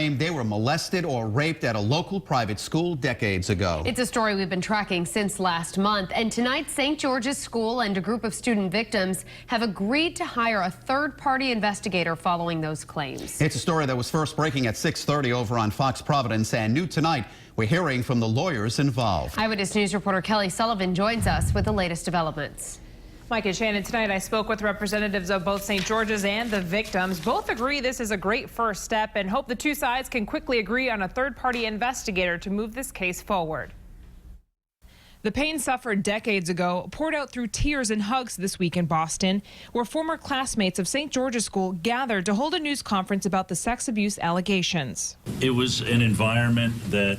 claim they were molested or raped at a local private school decades ago. It's a story we've been tracking since last month, and tonight St. George's School and a group of student victims have agreed to hire a third-party investigator following those claims. It's a story that was first breaking at 6:30 over on Fox Providence, and new tonight, we're hearing from the lawyers involved. Eyewitness News reporter Kelly Sullivan joins us with the latest developments. Mike and Shannon, tonight I spoke with representatives of both St. George's and the victims. Both agree this is a great first step and hope the two sides can quickly agree on a third-party investigator to move this case forward. The pain suffered decades ago poured out through tears and hugs this week in Boston, where former classmates of St. George's School gathered to hold a news conference about the sex abuse allegations. It was an environment that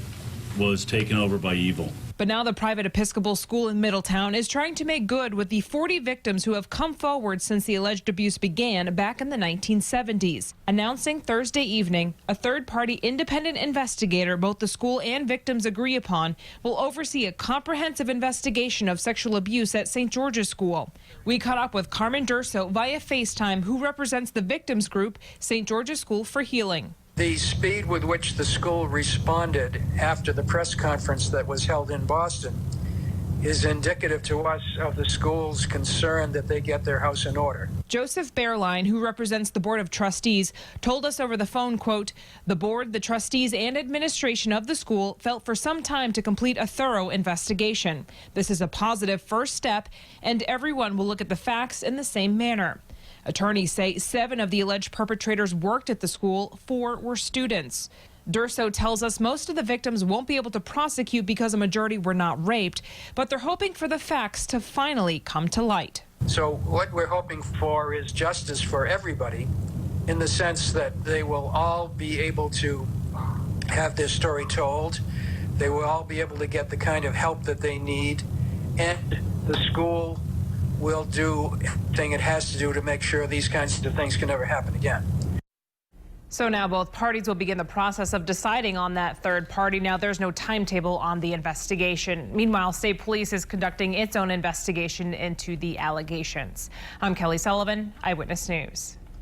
was taken over by evil. But now the private Episcopal school in Middletown is trying to make good with the 40 victims who have come forward since the alleged abuse began back in the 1970s, announcing Thursday evening a third-party independent investigator both the school and victims agree upon will oversee a comprehensive investigation of sexual abuse at St. George's School. We caught up with Carmen Durso via FaceTime, who represents the victims group, St. George's School for Healing. The speed with which the school responded after the press conference that was held in Boston is indicative to us of the school's concern that they get their house in order. Joseph Bearline, who represents the Board of Trustees, told us over the phone, quote, "The board, the trustees, and administration of the school felt for some time to complete a thorough investigation. This is a positive first step, and everyone will look at the facts in the same manner." Attorneys say 7 of the alleged perpetrators worked at the school, 4 were students. Durso tells us most of the victims won't be able to prosecute because a majority were not raped, but they're hoping for the facts to finally come to light. So what we're hoping for is justice for everybody, in the sense that they will all be able to have their story told. They will all be able to get the kind of help that they need, and the school will do everything it has to do to make sure these kinds of things can never happen again. So now both parties will begin the process of deciding on that third party. Now, there's no timetable on the investigation. Meanwhile, state police is conducting its own investigation into the allegations. I'm Kelly Sullivan, Eyewitness News.